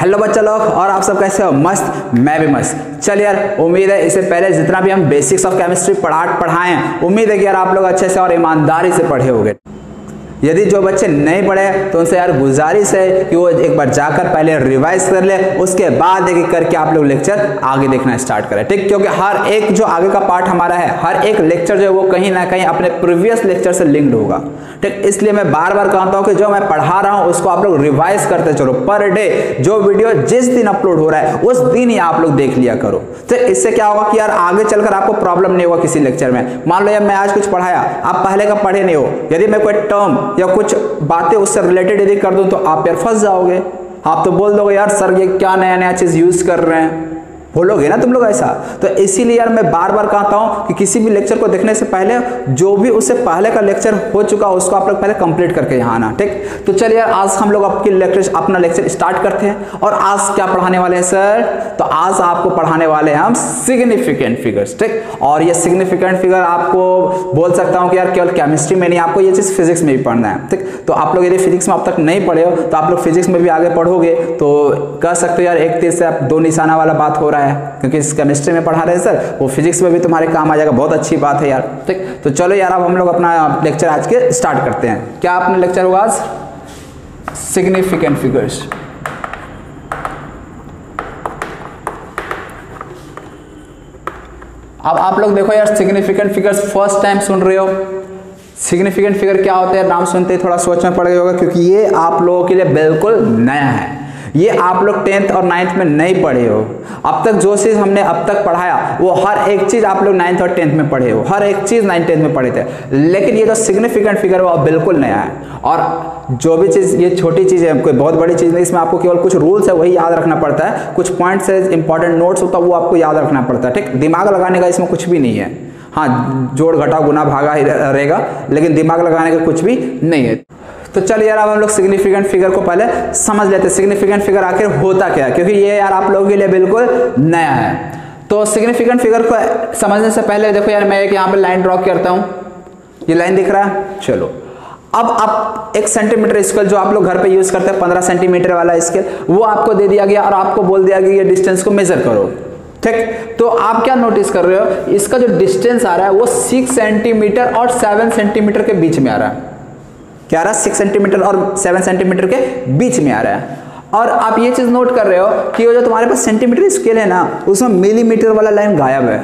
Hello बच्चा लोग, और आप सब कैसे हो? मस्त, मैं भी मस्त। चल यार, उम्मीद है इससे पहले जितना भी हम बेसिक्स ऑफ केमिस्ट्री पढ़ाए हैं, उम्मीद है कि यार आप लोग अच्छे से और ईमानदारी से पढ़े होंगे। यदि जो बच्चे नहीं पढ़े तो उनसे यार गुजारिश है कि वो एक बार जाकर पहले रिवाइज कर ले, उसके बाद एक एक करके आप लोग लेक्चर आगे देखना स्टार्ट करें, ठीक? क्योंकि हर एक जो आगे का पार्ट हमारा है, हर एक लेक्चर जो है वो कहीं ना कहीं अपने प्रीवियस लेक्चर से लिंक्ड होगा, ठीक? इसलिए मैं बार बार कहता हूँ कि जो मैं पढ़ा रहा हूँ उसको आप लोग रिवाइज करते चलो। पर डे जो वीडियो जिस दिन अपलोड हो रहा है उस दिन ही आप लोग देख लिया करो। तो इससे क्या होगा कि यार आगे चलकर आपको प्रॉब्लम नहीं होगा किसी लेक्चर में। मान लो यार मैं आज कुछ पढ़ाया, आप पहले का पढ़े नहीं हो, यदि मैं कोई टर्म या कुछ बातें उससे रिलेटेड यदि कर दूं तो आप यार फंस जाओगे। आप तो बोल दोगे यार सर ये क्या नया नया चीज यूज कर रहे हैं, बोलोगे ना तुम लोग ऐसा। तो इसीलिए यार मैं बार बार कहता हूं कि किसी भी लेक्चर को देखने से पहले जो भी उससे पहले का लेक्चर हो चुका उसको आप लोग पहले कंप्लीट करके यहाँ आना, ठीक? तो चलिए यार आज हम लोग अपना लेक्चर स्टार्ट करते हैं। और आज क्या पढ़ाने वाले हैं सर? तो आज आपको पढ़ाने वाले हैं हम सिग्निफिकेंट फिगर्स, ठीक? और ये सिग्निफिकेंट फिगर आपको बोल सकता हूँ कि यार केवल केमिस्ट्री में नहीं, आपको ये चीज फिजिक्स में भी पढ़ना है, ठीक? तो आप लोग यदि फिजिक्स में अब तक नहीं पढ़े हो तो आप लोग फिजिक्स में भी आगे पढ़ोगे तो कह सकते हो यार एक तीर से आप दो निशाना वाला बात हो रहा है, क्योंकि इस केमिस्ट्री में पढ़ा रहे हैं सर, वो फिजिक्स में भी तुम्हारे काम आ जाएगा। बहुत अच्छी बात है यार, ठीक? तो चलो यार अब हम लोग अपना लेक्चर आज के स्टार्ट करते हैं। क्या अपना लेक्चर होगा आज? Significant figures. अब आप लोग देखो यार, सिग्निफिकेंट फिगर्स फर्स्ट टाइम सुन रहे हो। सिग्निफिकेंट फिगर क्या होता है? नाम सुनते ही थोड़ा सोच में पड़ गया होगा, क्योंकि ये आप लोगों के लिए बिल्कुल नया है। ये आप लोग 10th और 9th में नहीं पढ़े हो। अब तक जो चीज हमने अब तक पढ़ाया वो हर एक चीज आप लोग 9th और 10th में पढ़े हो, हर एक चीज 9th 10th में पढ़े थे। लेकिन ये जो सिग्निफिकेंट फिगर है वो बिल्कुल नया है। और जो भी चीज, ये छोटी चीज है, कोई बहुत बड़ी चीज नहीं, इसमें आपको केवल कुछ रूल्स है वही याद रखना पड़ता है, कुछ पॉइंट्स है, इंपॉर्टेंट नोट्स होता है वो आपको याद रखना पड़ता है, ठीक? दिमाग लगाने का इसमें कुछ भी नहीं है। हाँ, जोड़ घटा गुना भागा ही रहेगा, लेकिन दिमाग लगाने का कुछ भी नहीं है। तो चलिए यार अब हम लोग सिग्निफिकेंट फिगर को पहले समझ लेते हैं। सिग्निफिकेंट फिगर आखिर होता क्या है, क्योंकि ये यार आप लोगों के लिए बिल्कुल नया है। तो सिग्निफिकेंट फिगर को समझने से पहले देखो यार मैं एक यहाँ पे लाइन ड्रॉ करता हूँ, ये लाइन दिख रहा है। चलो अब आप 1 सेंटीमीटर स्केल जो आप लोग घर पे यूज करते हैं, 15 सेंटीमीटर वाला स्केल, वो आपको दे दिया गया और आपको बोल दिया गया ये डिस्टेंस को मेजर करो, ठीक? तो आप क्या नोटिस कर रहे हो, इसका जो डिस्टेंस आ रहा है वो 6 सेंटीमीटर और 7 सेंटीमीटर के बीच में आ रहा है। क्या आ रहा है? 6 सेंटीमीटर और 7 सेंटीमीटर के बीच में आ रहा है। और आप ये चीज नोट कर रहे हो कि वो जो तुम्हारे पास सेंटीमीटर स्केल है ना, उसमें मिलीमीटर वाला लाइन गायब है।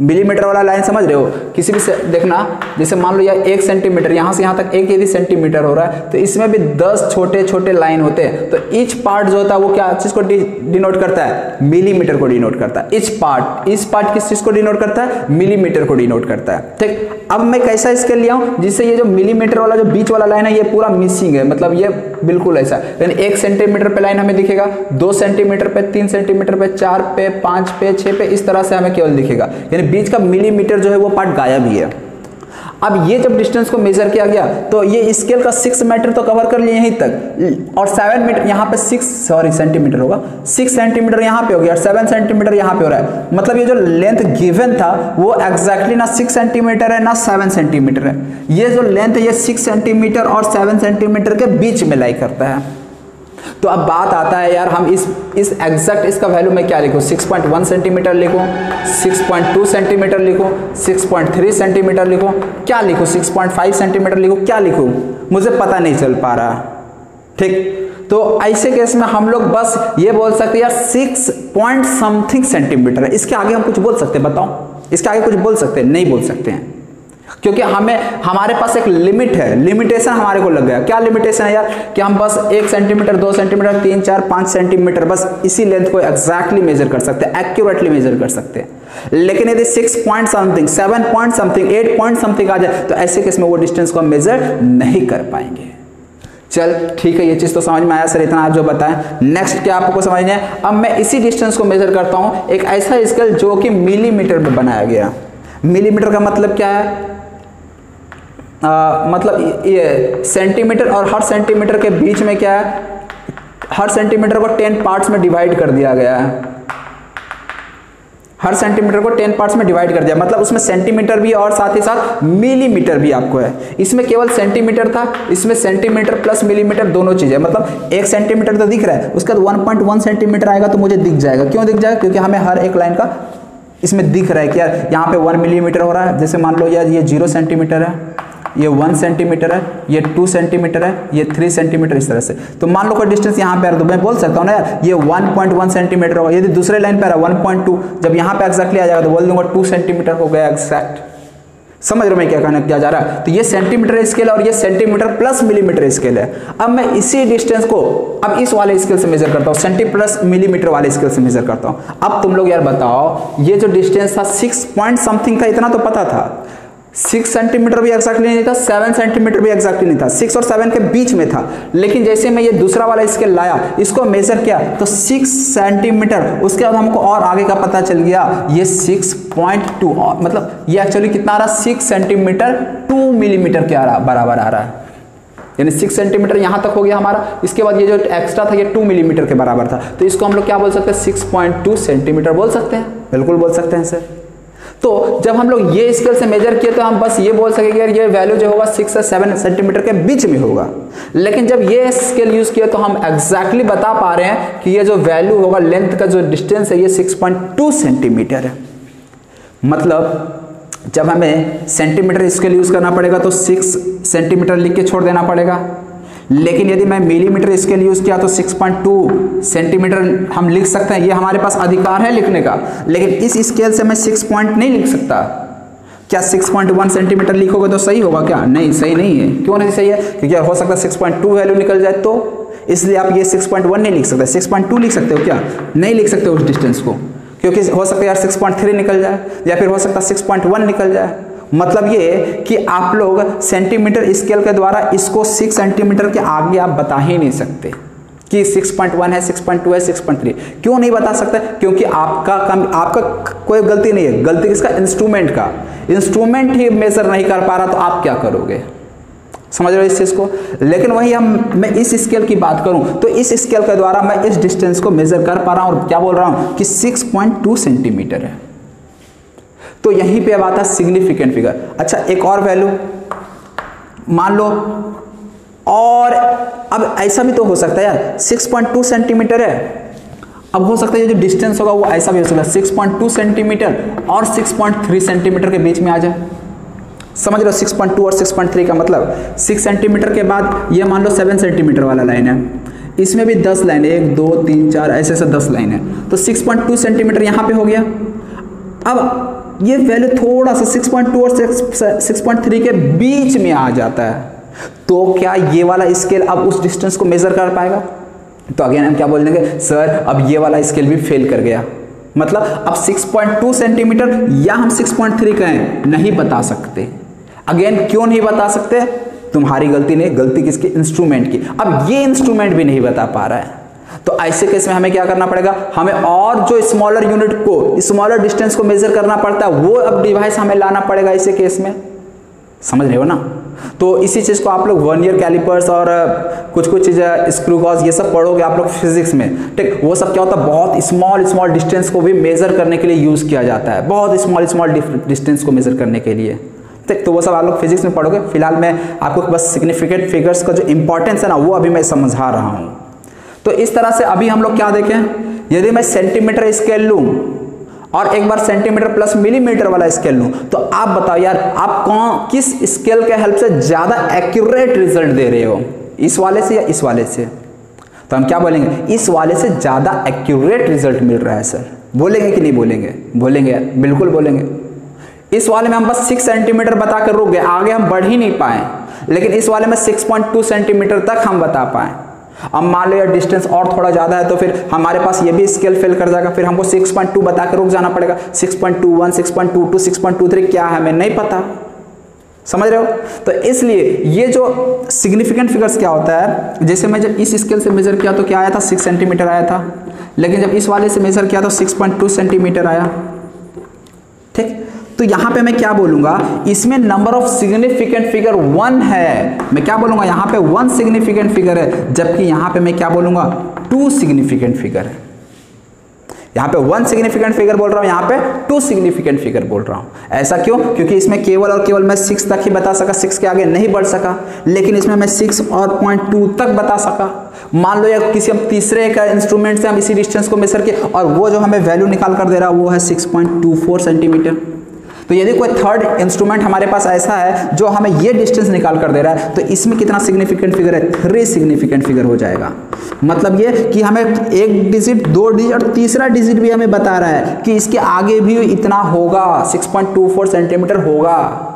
मिलीमीटर वाला लाइन समझ रहे हो? किसी भी देखना, जैसे मान लो यार 1 सेंटीमीटर, यहां से यहां तक एक यदि सेंटीमीटर हो रहा है तो इसमें भी 10 छोटे छोटे लाइन होते हैं। तो ईच पार्ट जो होता है वो क्या चीज को डिनोट करता है? मिलीमीटर को डिनोट करता है। इस पार्ट किस चीज को डिनोट करता है? मिलीमीटर को डिनोट करता है, ठीक? अब मैं कैसा स्केल लिया हूं जिससे ये जो मिलीमीटर वाला जो बीच वाला लाइन है ये पूरा मिसिंग है, मतलब ये बिल्कुल ऐसा। यानी 1 सेंटीमीटर पे लाइन हमें दिखेगा, 2 सेंटीमीटर पे, 3 सेंटीमीटर पे, 4 पे, 5 पे, 6 पे, इस तरह से हमें केवल दिखेगा। यानी बीच का मिलीमीटर जो है वो पार्ट गायब ही है। अब ये जब डिस्टेंस को मेजर किया गया तो ये स्केल का 6 मीटर तो कवर कर लिए यहीं तक, और 7 मीटर यहाँ पे सेंटीमीटर होगा, 6 सेंटीमीटर यहाँ पे हो गया और 7 सेंटीमीटर यहाँ पे हो रहा है। मतलब ये जो लेंथ गिवन था वो एग्जैक्टली ना 6 सेंटीमीटर है ना 7 सेंटीमीटर है। ये जो लेंथ है ये 6 सेंटीमीटर और 7 सेंटीमीटर के बीच में लाई करता है। तो अब बात आता है यार हम इस एग्जैक्ट इसका वैल्यू मैं क्या लिखूं? 6.1 सेंटीमीटर लिखूं, 6.2 सेंटीमीटर लिखूं, 6.3 सेंटीमीटर लिखूं, क्या लिखूं? 6.5 सेंटीमीटर लिखूं, क्या लिखूं? मुझे पता नहीं चल पा रहा, ठीक? तो ऐसे केस में हम लोग बस ये बोल सकते हैं यार 6 पॉइंट समथिंग सेंटीमीटर है। इसके आगे हम कुछ बोल सकते हैं? बताओ, इसके आगे कुछ बोल सकते हैं? नहीं बोल सकते हैं, क्योंकि हमारे पास एक लिमिट है, लिमिटेशन हमारे को लग गया। क्या लिमिटेशन है यार? कि हम बस 1 सेंटीमीटर, 2 सेंटीमीटर, 3, 4, 5 सेंटीमीटर बस इसी लेंथ को एग्जैक्टली मेजर कर सकते हैं, एक्यूरेटली मेजर कर सकते हैं। लेकिन यदि 6 point something, 7 point something, 8 point something आ जाए तो ऐसे केस में वो डिस्टेंस को हम मेजर नहीं कर पाएंगे। चल ठीक है, ये चीज तो समझ में आया सर, इतना आप जो बताएं। नेक्स्ट क्या आपको समझना है? अब मैं इसी डिस्टेंस को मेजर करता हूं, एक ऐसा स्केल जो कि मिलीमीटर में बनाया गया। मिलीमीटर का मतलब क्या है? मतलब ये सेंटीमीटर और हर सेंटीमीटर के बीच में क्या है? हर सेंटीमीटर को 10 पार्ट्स में डिवाइड कर दिया गया है। हर सेंटीमीटर को 10 पार्ट्स में डिवाइड कर दिया, मतलब उसमें सेंटीमीटर भी और साथ ही साथ मिलीमीटर भी आपको है। इसमें केवल सेंटीमीटर था, इसमें सेंटीमीटर प्लस मिलीमीटर दोनों चीजें, मतलब 1 सेंटीमीटर तो दिख रहा है, उसके बाद 1.1 सेंटीमीटर आएगा तो मुझे दिख जाएगा। क्यों दिख जाएगा? क्योंकि हमें हर एक लाइन का इसमें दिख रहा है कि यार यहाँ पे 1 मिलीमीटर हो रहा है। जैसे मान लो यार ये 0 सेंटीमीटर है, ये 1 सेंटीमीटर है, ये 2 सेंटीमीटर है, ये 3 सेंटीमीटर, इस तरह से। तो मान लो कोई डिस्टेंस यहाँ पे आ रहा है तो मैं बोल सकता हूँ ना यार ये 1.1 सेंटीमीटर होगा। यदि दूसरे लाइन पे आ रहा है 1.2, जब यहाँ पे एक्जैक्टली आ जाएगा तो बोल दूंगा 2 सेंटीमीटर हो गया एग्जैक्ट। समझ रहे हो मैं क्या कहना क्या जा रहा है? तो ये सेंटीमीटर स्केल और ये सेंटीमीटर प्लस मिलीमीटर स्केल है। अब मैं इसी डिस्टेंस को अब इस वाले स्केल से मेजर करता हूँ, सेंटी प्लस मिलीमीटर वाले स्केल से मेजर करता हूँ। अब तुम लोग यार बताओ, ये जो डिस्टेंस था 6 पॉइंट समथिंग था, इतना तो पता था। 6 सेंटीमीटर भी एक्जैक्टली नहीं था, 7 सेंटीमीटर भी एक्जैक्टली नहीं था, 6 और 7 के बीच में था। लेकिन जैसे मैं ये दूसरा वाला स्केल लाया, इसको मेजर किया तो 6 सेंटीमीटर, उसके बाद हमको और आगे का पता चल गया ये 6.2, मतलब ये एक्चुअली कितना आ रहा है 6 सेंटीमीटर 2 मिलीमीटर के बराबर आ रहा है। यानी 6 सेंटीमीटर यहाँ तक हो गया हमारा। इसके बाद ये जो एक्स्ट्रा था ये 2 मिलीमीटर के बराबर था, तो इसको हम लोग क्या बोल सकते हैं 6.2 सेंटीमीटर बोल सकते हैं। बिल्कुल बोल सकते हैं सर। तो जब हम लोग ये स्केल से मेजर किए तो हम बस ये बोल सकेंगे यार ये वैल्यू जो होगा 6 से 7 सेंटीमीटर के बीच में होगा। लेकिन जब ये स्केल यूज किया तो हम एग्जैक्टली बता पा रहे हैं कि ये जो वैल्यू होगा लेंथ का जो डिस्टेंस है ये 6.2 सेंटीमीटर है। मतलब जब हमें सेंटीमीटर स्केल यूज करना पड़ेगा तो 6 सेंटीमीटर लिख के छोड़ देना पड़ेगा। लेकिन यदि मैं मिलीमीटर स्केल यूज किया तो 6.2 सेंटीमीटर हम लिख सकते हैं, ये हमारे पास अधिकार है लिखने का। लेकिन इस स्केल से मैं 6 पॉइंट नहीं लिख सकता। क्या 6.1 सेंटीमीटर लिखोगे तो सही होगा क्या? नहीं, सही नहीं है। क्यों नहीं सही है? क्योंकि हो सकता है 6.2 वैल्यू निकल जाए, तो इसलिए आप ये 6.1 नहीं लिख सकते। 6.2 लिख सकते हो क्या? नहीं लिख सकते उस डिस्टेंस को, क्योंकि हो सकता है यार 6.3 निकल जाए या फिर हो सकता है 6.1 निकल जाए। मतलब ये कि आप लोग सेंटीमीटर स्केल के द्वारा इसको 6 सेंटीमीटर के आगे आप बता ही नहीं सकते कि 6.1 है, 6.2 है, 6.3। क्यों नहीं बता सकते? क्योंकि आपका कोई गलती नहीं है। गलती किसका? इंस्ट्रूमेंट का। इंस्ट्रूमेंट ही मेजर नहीं कर पा रहा तो आप क्या करोगे? समझ रहे हो इस चीज को? लेकिन वही मैं इस स्केल की बात करूं तो इस स्केल के द्वारा मैं इस डिस्टेंस को मेजर कर पा रहा हूं और क्या बोल रहा हूं कि 6.2 सेंटीमीटर है। तो यहीं पे अब आता है सिग्निफिकेंट फिगर। अच्छा, एक और वैल्यू मान लो, और अब ऐसा भी तो हो सकता है यार 6.2 सेंटीमीटर है, अब हो सकता है ये जो डिस्टेंस होगा वो ऐसा भी हो सकता है 6.2 सेंटीमीटर और 6.3 सेंटीमीटर के बीच में आ जाए। समझ लो 6.2 और 6.3 का मतलब 6 सेंटीमीटर के बाद ये मान लो 7 सेंटीमीटर वाला लाइन है, इसमें भी 10 लाइन है, 1 2 3 4 ऐसे 10 लाइन है, तो 6.2 सेंटीमीटर यहाँ पे हो गया। अब ये वैल्यू थोड़ा सा 6.2 और 6.3 के बीच में आ जाता है, तो क्या ये वाला स्केल अब उस डिस्टेंस को मेजर कर पाएगा? तो अगेन हम क्या बोल देंगे, सर अब ये वाला स्केल भी फेल कर गया। मतलब अब 6.2 सेंटीमीटर या हम 6.3 कहें, नहीं बता सकते। अगेन क्यों नहीं बता सकते? तुम्हारी गलती नहीं, गलती किसकी? इंस्ट्रूमेंट की। अब ये इंस्ट्रूमेंट भी नहीं बता पा रहा है, तो ऐसे केस में हमें क्या करना पड़ेगा? हमें और जो स्मॉलर यूनिट को, स्मॉलर डिस्टेंस को मेजर करना पड़ता है, वो अब डिवाइस हमें लाना पड़ेगा ऐसे केस में। समझ रहे हो ना? तो इसी चीज को आप लोग वर्नियर कैलिपर्स और कुछ चीजें स्क्रू गॉज ये सब पढ़ोगे आप लोग फिजिक्स में, ठीक? वो सब क्या होता है, बहुत स्मॉल डिस्टेंस को भी मेजर करने के लिए यूज किया जाता है, बहुत स्मॉल डिस्टेंस को मेजर करने के लिए, ठीक? तो वो सब आप लोग फिजिक्स में पढ़ोगे। फिलहाल मैं आपको बस सिग्निफिकेंट फिगर्स का जो इंपॉर्टेंस है ना वो अभी मैं समझा रहा हूँ। तो इस तरह से अभी हम लोग क्या देखें, यदि मैं सेंटीमीटर स्केल लूं और एक बार सेंटीमीटर प्लस मिलीमीटर वाला स्केल लूं, तो आप बताओ यार आप किस स्केल के हेल्प से ज्यादा एक्यूरेट रिजल्ट दे रहे हो, इस वाले से या इस वाले से? तो हम क्या बोलेंगे, इस वाले से ज्यादा एक्यूरेट रिजल्ट मिल रहा है सर। बोलेंगे कि नहीं बोलेंगे? बोलेंगे, बिल्कुल बोलेंगे। इस वाले में हम बस 6 सेंटीमीटर बता कर रुक गए, आगे हम बढ़ ही नहीं पाए, लेकिन इस वाले में 6.2 सेंटीमीटर तक हम बता पाए। अब मान लो यार डिस्टेंस और थोड़ा ज्यादा है तो फिर हमारे पास ये भी स्केल फेल कर जाएगा, फिर हमको 6.2 बता के रुक जाना पड़ेगा। 6.21, 6.22, 6.23 क्या है हमें नहीं पता। समझ रहे हो? तो इसलिए ये जो सिग्निफिकेंट फिगर्स क्या होता है, जैसे मैं जब इस स्केल से मेजर किया तो क्या आया था, 6 सेंटीमीटर आया था, लेकिन जब इस वाले से मेजर किया तो 6.2 सेंटीमीटर आया, ठीक? तो यहां पे मैं क्या बोलूंगा, इसमें नंबर ऑफ सिग्निफिकेंट फिगर 1 है। मैं क्या बोलूंगा, यहां पे 1 सिग्निफिकेंट फिगर है, जबकि यहां पे मैं क्या बोलूंगा, 2 सिग्निफिकेंट फिगर है। यहाँ पे 1 सिग्निफिकेंट फिगर बोल रहा हूँ, यहाँ पे 2 सिग्निफिकेंट फिगर बोल रहा हूँ। ऐसा क्यों? क्योंकि इसमें केवल और केवल मैं 6 तक ही बता सका, 6 के आगे नहीं बढ़ सका, लेकिन इसमें मैं 6 और 0.2 तक बता सका। मान लो या किसी हम तीसरे का इंस्ट्रूमेंट से हम इसी डिस्टेंस को मेजर किए और वो जो हमें वैल्यू निकाल कर दे रहा है वो है 6.24 सेंटीमीटर। तो यदि कोई थर्ड इंस्ट्रूमेंट हमारे पास ऐसा है जो हमें ये डिस्टेंस निकाल कर दे रहा है, तो इसमें कितना सिग्निफिकेंट फिगर है? 3 सिग्निफिकेंट फिगर हो जाएगा। मतलब ये कि हमें 1 डिजिट, 2 डिजिट और तीसरा डिजिट भी हमें बता रहा है कि इसके आगे भी इतना होगा, 6.24 सेंटीमीटर होगा।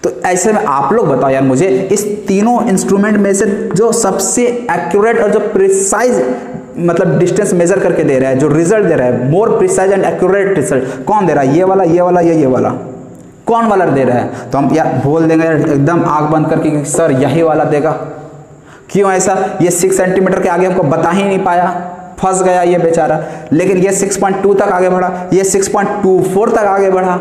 तो ऐसे में आप लोग बताओ यार मुझे, इस तीनों इंस्ट्रूमेंट में से जो सबसे एक्यूरेट और जो प्रिसाइज मतलब डिस्टेंस मेजर करके दे रहा है, जो रिजल्ट दे रहा है, more precise and accurate result, कौन दे रहा है? ये वाला, ये वाला, ये वाला? कौन वाला दे रहा है? तो हम यार बोल देंगे एकदम आंख बंद करके कि सर यही वाला देगा। क्यों ऐसा? ये 6 सेंटीमीटर के आगे हमको बता ही नहीं पाया, फंस गया ये बेचारा। लेकिन ये 6.2 तक आगे बढ़ा, ये 6.24 तक आगे बढ़ा,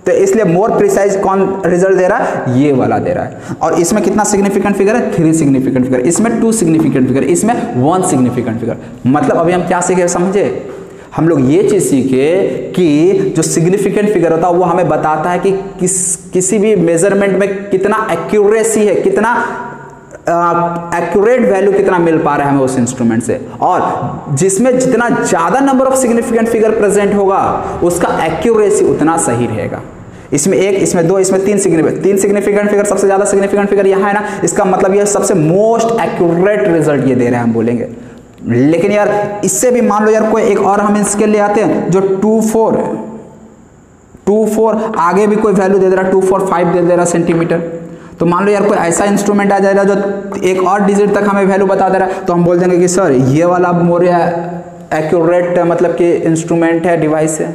तो इसलिए मोर प्रिसाइज कौन रिजल्ट दे रहा है? ये वाला दे रहा है। और इसमें कितना सिग्निफिकेंट फिगर है? 3 सिग्निफिकेंट फिगर। इसमें 2 सिग्निफिकेंट फिगर, इसमें 1 सिग्निफिकेंट फिगर। मतलब अभी हम क्या सीखे समझे? हम लोग ये चीज सीखे कि जो सिग्निफिकेंट फिगर होता है वो हमें बताता है कि किसी भी मेजरमेंट में कितना एक्यूरेसी है, कितना एक्यूरेट वैल्यू कितना मिल पा रहा है हमें उस इंस्ट्रूमेंट से। और जिसमें जितना ज्यादा number of significant figure present होगा उसका एक्यूरेसी उतना सही रहेगा। इसमें 1, इसमें 2, इसमें 3 सिग्निफिकेंट फिगर, सबसे ज्यादा सिग्निफिकेंट फिगर यहाँ है ना, इसका मतलब ये सबसे मोस्ट एक्यूरेट रिजल्ट ये दे रहे हैं, हम बोलेंगे। लेकिन यार इससे भी मान लो यार कोई एक और हम स्केल ले आते हैं जो 2.4 आगे भी कोई वैल्यू दे दे रहा, 245 दे दे रहा सेंटीमीटर। तो मान लो यार कोई ऐसा इंस्ट्रूमेंट आ जाएगा जो एक और डिजिट तक हमें वैल्यू बता दे रहा है, तो हम बोल देंगे कि सर ये वाला मोर एक्यूरेट मतलब कि इंस्ट्रूमेंट है, डिवाइस है।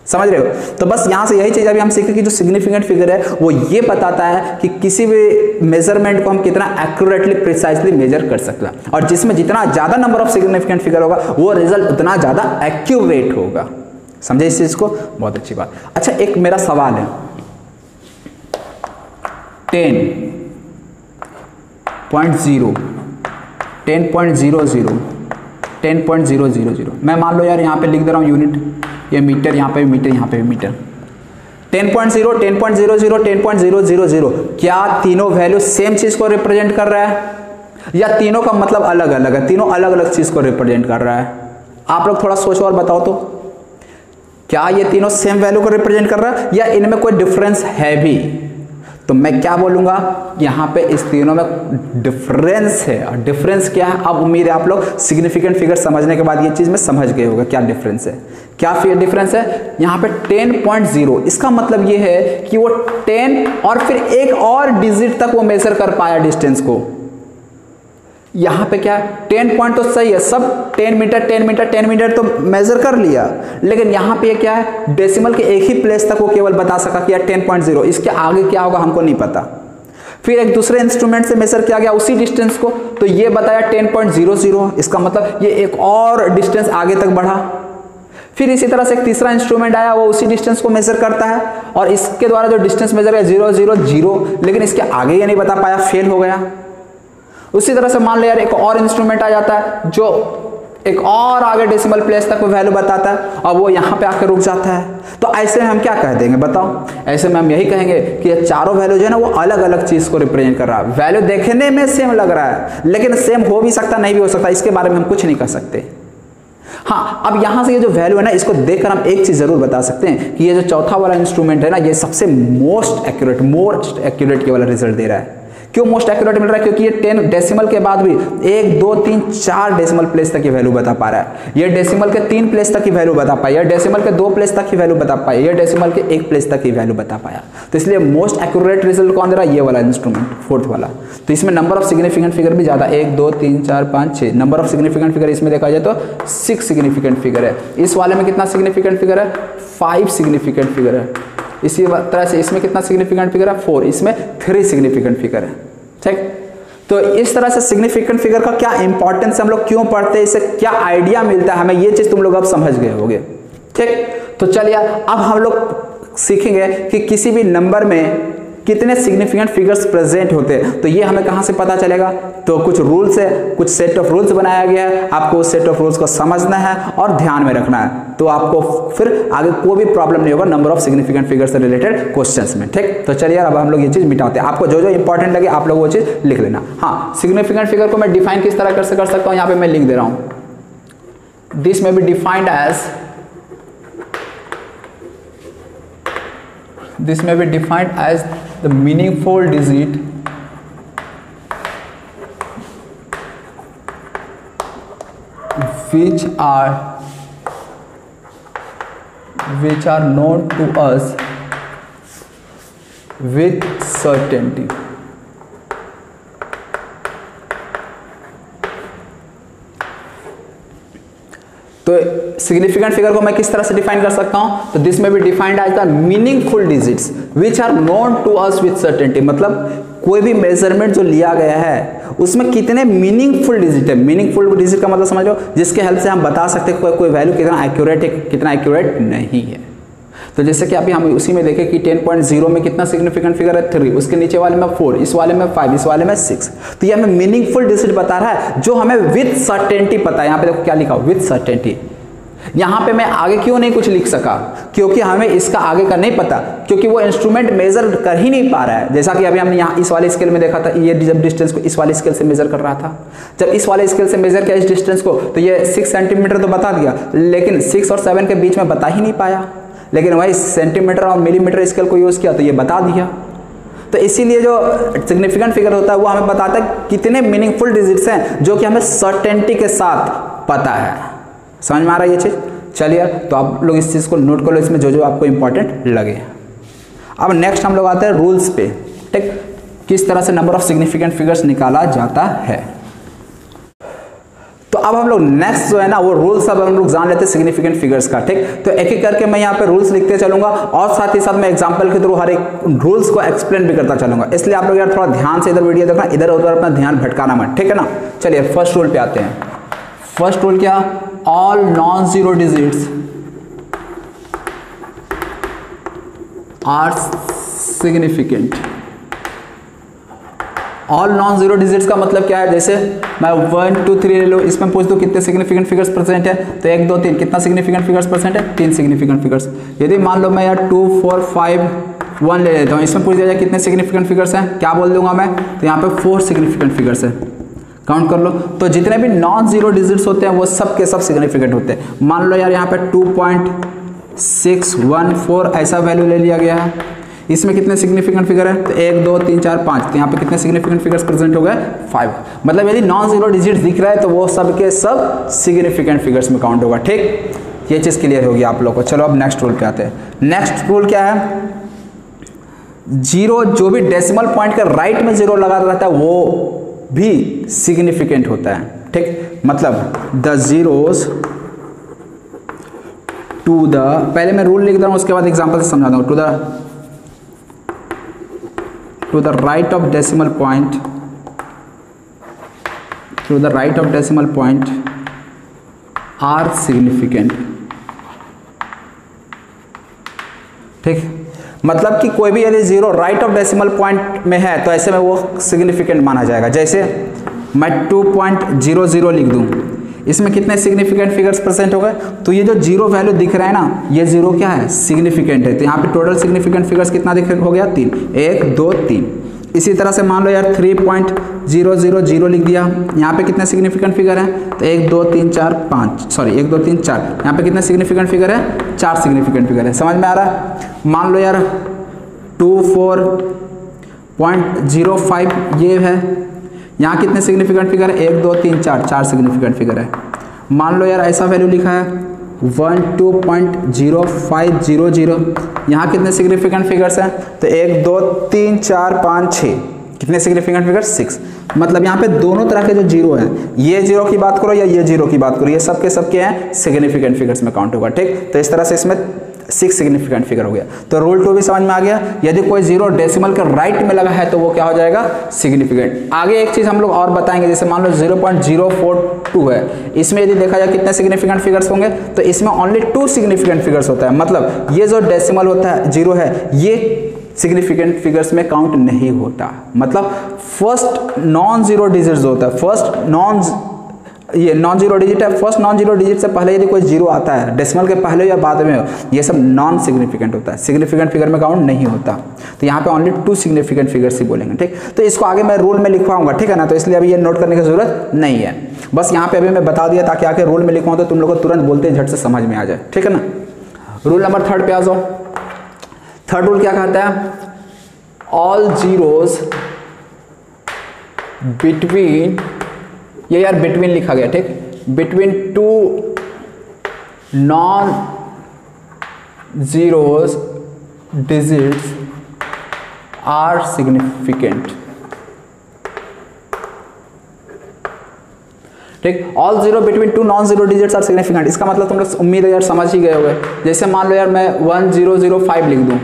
समझ रहे हो? तो बस यहाँ से यही चीज अभी हम सीखे कि जो सिग्निफिकेंट फिगर है वो ये बताता है कि किसी भी मेजरमेंट को हम कितना एक्यूरेटली प्रिसाइजली मेजर कर सकते हैं, और जिसमें जितना ज्यादा नंबर ऑफ सिग्निफिकेंट फिगर होगा वो रिजल्ट उतना ज्यादा एक्यूरेट होगा। समझे इस चीज को? बहुत अच्छी बात। अच्छा, एक मेरा सवाल है, 10.00 मैं मान लो यार यहाँ पे लिख दे रहा हूँ यूनिट, ये मीटर, यहाँ पे मीटर, यहाँ पे मीटर। 10.0, 10.00, 10.000, क्या तीनों वैल्यू सेम चीज को रिप्रेजेंट कर रहा है या तीनों का मतलब अलग अलग है? तीनों अलग अलग चीज को रिप्रेजेंट कर रहा है। आप लोग थोड़ा सोचो और बताओ तो, क्या ये तीनों सेम वैल्यू को रिप्रेजेंट कर रहा है या इनमें कोई डिफरेंस है भी? तो मैं क्या बोलूंगा, यहाँ पे इस तीनों में डिफरेंस है। और डिफरेंस क्या है? अब उम्मीद है आप लोग सिग्निफिकेंट फिगर समझने के बाद ये चीज में समझ गए होगा क्या डिफरेंस है। क्या डिफरेंस है? यहाँ पे 10.0, इसका मतलब ये है कि वो 10 और फिर एक और डिजिट तक वो मेजर कर पाया डिस्टेंस को। यहाँ पे क्या है? 10 पॉइंट तो सही है, सब 10 मीटर 10 मीटर 10 मीटर तो मेजर कर लिया, लेकिन यहाँ पे क्या है? डेसिमल के एक ही प्लेस तक वो केवल बता सका कि यार 10.0, इसके आगे क्या होगा हमको नहीं पता। फिर एक दूसरे इंस्ट्रूमेंट से मेजर किया गया उसी डिस्टेंस को, तो ये बताया 10.00, इसका मतलब ये एक और डिस्टेंस आगे तक बढ़ा। फिर इसी तरह से एक तीसरा इंस्ट्रूमेंट आया, वो उसी डिस्टेंस को मेजर करता है और इसके द्वारा जो डिस्टेंस मेजर है 000, लेकिन इसके आगे ये नहीं बता पाया, फेल हो गया। उसी तरह से मान लो यार एक और इंस्ट्रूमेंट आ जाता है जो एक और आगे डेसिमल प्लेस तक वैल्यू बताता है और वो यहाँ पे आकर रुक जाता है। तो ऐसे में हम क्या कह देंगे बताओ? ऐसे में हम यही कहेंगे कि ये चारों वैल्यू जो है ना वो अलग अलग चीज को रिप्रेजेंट कर रहा है। वैल्यू देखने में सेम लग रहा है, लेकिन सेम हो भी सकता नहीं भी हो सकता, इसके बारे में हम कुछ नहीं कर सकते। हाँ, अब यहां से ये जो वैल्यू है ना, इसको देखकर हम एक चीज जरूर बता सकते हैं कि ये जो चौथा वाला इंस्ट्रूमेंट है ना, ये सबसे मोस्ट एक्यूरेट के वाला रिजल्ट दे रहा है। क्यों मोस्ट एक्यूरेट मिल रहा है? क्योंकि ये 10 डेसिमल के बाद भी 1 2 3 4 डेसिमल प्लेस तक की वैल्यू बता पा रहा है। ये डेसिमल के 3 प्लेस तक की वैल्यू बता पाया, डेसिमल के 2 प्लेस तक की वैल्यू बता पाया, ये डेसिमल के 1 प्लेस तक की वैल्यू बता पाया। तो इसलिए मोस्ट एक्यूरेट रिजल्ट कौन दे रहा है? ये वाला इंस्ट्रूमेंट, फोर्थ वाला। तो इसमें नंबर ऑफ सिग्निफिकेंट फिगर भी ज्यादा, 1 2 3 4 5 6 नंबर ऑफ सिग्निफिकेंट फिगर इसमें देखा जाए तो 6 सिग्निफिकेंट फिगर है। इस वाले में कितना सिग्निफिकेंट फिगर है? 5 सिग्निफिकेंट फिगर है। इसी तरह से इसमें कितना सिग्निफिकेंट फिगर है? 4। इसमें 3 सिग्निफिकेंट फिगर है। ठीक, तो इस तरह से सिग्निफिकेंट फिगर का क्या इंपॉर्टेंस, हम लोग क्यों पढ़ते हैं, इससे क्या आइडिया मिलता है हमें, ये चीज तुम लोग अब समझ गए होगे। ठीक, तो चलिए अब हम लोग सीखेंगे कि किसी भी नंबर में कितने सिग्निफिकेंट फिगर्स प्रेजेंट होते हैं। तो ये हमें कहाँ से पता चलेगा, तो कुछ रूल्स है, कुछ सेट ऑफ रूल्स बनाया गया है, आपको उस सेट ऑफ रूल्स को समझना है और ध्यान में रखना है, तो आपको फिर आगे कोई भी प्रॉब्लम नहीं होगा नंबर ऑफ सिग्निफिकेंट फिगर्स से रिलेटेड क्वेश्चंस में। ठीक, तो चलिए अब हम लोग ये चीज मिटाते हैं। आपको जो जो इंपॉर्टेंट लगे आप लोग वो चीज लिख लेना। हाँ, सिग्निफिकेंट फिगर को मैं डिफाइन किस तरह कर सकता हूँ, यहाँ पे मैं लिख दे रहा हूँ, this may be defined as, this may be defined as the meaningful digit which are known to us with certainty। तो सिग्निफिकेंट फिगर को मैं किस तरह से डिफाइन कर सकता हूं, तो this may be defined as the meaningful digits which are known to us with certainty. मतलब कोई भी मेजरमेंट जो लिया गया है उसमें कितने मीनिंगफुल डिजिट है। मीनिंगफुल डिजिट का मतलब समझ लो जिसके हेल्प से हम बता सकते हैं कोई वैल्यू कितना एक्यूरेट है कितना एक्यूरेट नहीं है। तो जैसे कि अभी हम उसी में देखें कि 10.0 में कितना सिग्निफिकेंट फिगर है 3, उसके नीचे वाले में 4, इस वाले में 5, इस वाले में 6। तो ये हमें मीनिंगफुल डिजिट बता रहा है जो हमें विद सर्टेनिटी पता है। यहाँ पे देखो क्या लिखा, विद सर्टेनिटी। यहाँ पे मैं आगे क्यों नहीं कुछ लिख सका, क्योंकि हमें इसका आगे का नहीं पता, क्योंकि वो इंस्ट्रूमेंट मेजर कर ही नहीं पा रहा है। जैसा कि अभी हमने यहाँ इस वाले स्केल में देखा था, ये जब डिस्टेंस को इस वाले स्केल से मेजर कर रहा था, जब इस वाले स्केल से मेजर किया इस डिस्टेंस को, तो ये 6 सेंटीमीटर तो बता दिया, लेकिन 6 और 7 के बीच में बता ही नहीं पाया। लेकिन वही सेंटीमीटर और मिलीमीटर स्केल को यूज किया तो ये बता दिया। तो इसीलिए जो सिग्निफिकेंट फिगर होता है वो हमें बताता है कितने मीनिंगफुल डिजिट्स हैं जो कि हमें सर्टेनिटी के साथ पता है। समझ में आ रहा है ये चीज? चलिए तो आप लोग इस चीज को नोट कर लो, इसमें जो जो आपको इंपॉर्टेंट लगे। अब नेक्स्ट हम लोग आते हैं रूल्स पे। ठीक, किस तरह से नंबर ऑफ सिग्निफिकेंट फिगर्स निकाला जाता है। तो अब हम लोग नेक्स्ट जो है ना वो रूल्स अब हम लोग जान लेते हैं सिग्निफिकेंट फिगर्स का। ठीक, तो एक एक करके मैं यहाँ पे रूल्स लिखते चलूंगा और साथ ही साथ मैं एग्जांपल के थ्रू हर एक रूल्स को एक्सप्लेन भी करता चलूंगा। इसलिए आप लोग यार थोड़ा ध्यान से इधर वीडियो देखना, इधर उधर अपना ध्यान भटकाना मत। ठीक है ना? चलिए फर्स्ट रूल पे आते हैं। फर्स्ट रूल क्या, all non zero digits are significant. All non zero digits का मतलब क्या है, जैसे मैं 1 2 3 ले लो, इसमें पूछ दो कितने सिग्निफिकेंट फिगर्स प्रेजेंट है, तो 1 2 3 कितना सिग्निफिकेंट फिगर्स प्रेजेंट है, 3 सिग्निफिकेंट फिगर्स। यदि मान लो मैं यार 2 4 5 1 ले लेता हूँ, इसमें पूछ दिया जाए कितने सिग्निफिकेंट फिगर्स हैं, क्या बोल दूंगा मैं, तो यहाँ पे 4 सिग्निफिकेंट फिगर्स है। काउंट कर लो, तो जितने भी नॉन जीरो डिजिट्स होते हैं वो सब के सब सिग्निफिकेंट होते हैं। मान लो यार यहाँ पे 2.614 ऐसा वैल्यू ले लिया गया है, इसमें कितने सिग्निफिकेंट फिगर है, तो 1 2 3 4 5, तो यहाँ पे कितने सिग्निफिकेंट फिगर्स प्रेजेंट हो गए 5। मतलब यदि नॉन जीरो डिजिट दिख रहा है तो वो सब के सब सिग्निफिकेंट फिगर्स में काउंट होगा। ठीक, ये चीज क्लियर होगी आप लोग को। चलो अब नेक्स्ट रूल पे आते हैं। नेक्स्ट रूल क्या है, जीरो जो भी डेसिमल पॉइंट के राइट में जीरो लगा रहता है वो भी सिग्निफिकेंट होता है। ठीक, मतलब द जीरोस टू द, पहले मैं रूल लिख रहा हूं उसके बाद एग्जांपल से समझा दूंगा। To the right of decimal point, to the right of decimal point are significant. ठीक, मतलब कि कोई भी यदि zero right of decimal point में है तो ऐसे में वो सिग्निफिकेंट माना जाएगा। जैसे मैं 2.00 लिख दूं, इसमें कितने सिग्निफिकेंट फिगर्स प्रेजेंट हो गए, तो ये जो जीरो वैल्यू दिख रहा है ना, ये जीरो क्या है, सिग्निफिकेंट है। तो यहाँ पे टोटल सिग्निफिकेंट फिगर्स कितना हो गया, 3, 1 2 3। इसी तरह से मान लो यार 3.000 लिख दिया, यहाँ पे कितने सिग्निफिकेंट फिगर है, तो 1 2 3 4 5, सॉरी 1 2 3 4, यहाँ पे कितने सिग्निफिकेंट फिगर है, 4 सिग्निफिकेंट फिगर है। समझ में आ रहा है? मान लो यार 24.05 ये है, यहाँ कितने सिग्निफिकेंट फिगर है, 1 2 3 4, 4 सिग्निफिकेंट फिगर है। मान लो यार ऐसा वैल्यू लिखा है 12.0500, यहाँ कितने सिग्निफिकेंट फिगर्स हैं, तो 1 2 3 4 5 6, कितने सिग्निफिकेंट फिगर्स, 6। मतलब यहाँ पे दोनों तरह के जो जीरो हैं, ये जीरो की बात करो या ये जीरो की बात करो, ये सबके सबके हैं सिग्निफिकेंट फिगर्स में काउंट होगा। ठीक, तो इस तरह से इसमें 6 सिग्निफिकेंट फिगर हो गया। तो रूल 2 भी समझ में आ गया, यदि कोई जीरो डेसिमल के राइट में लगा है तो वो क्या हो जाएगा, सिग्निफिकेंट। आगे एक चीज हम लोग और बताएंगे, जैसे मान लो 0.042 है, इसमें यदि देखा जाए कितने सिग्निफिकेंट फिगर्स होंगे, तो इसमें ओनली 2 सिग्निफिकेंट फिगर्स होता है। मतलब ये जो डेसिमल होता है जीरो है, ये सिग्निफिकेंट फिगर्स में काउंट नहीं होता। मतलब फर्स्ट नॉन जीरो डिजिट जो होता है, ये नॉन जीरो डिजिट है, फर्स्ट नॉन जीरो डिजिट से पहले यदि कोई जीरो आता है डेसिमल के पहले या बाद में हो, ये सब नॉन सिग्निफिकेंट होता है, सिग्निफिकेंट फिगर में काउंट नहीं होता। तो यहाँ पे ओनली 2 सिग्निफिकेंट फिगर्स ही बोलेंगे, ठीक। तो इसको आगे मैं रूल में लिखवाऊंगा, ठीक है ना, तो इसलिए अभी ये नोट करने की जरूरत नहीं है, बस यहाँ पे अभी मैं बता दिया ताकि आके रूल में लिखवाऊँ तो तुम लोग को तुरंत बोलते झट से समझ में आ जाए, ठीक है ना। रूल नंबर 3 पे आ जाओ। थर्ड रूल क्या कहता है, ऑल जीरोस बिटवीन, ये यार बिटवीन लिखा गया, ठीक, between 2 non zeros digits are significant, ठीक। All zero between 2 non zero digits are significant, इसका मतलब तुम लोग उम्मीद है यार समझ ही गए होंगे। जैसे मान लो यार मैं 1005 लिख दूं,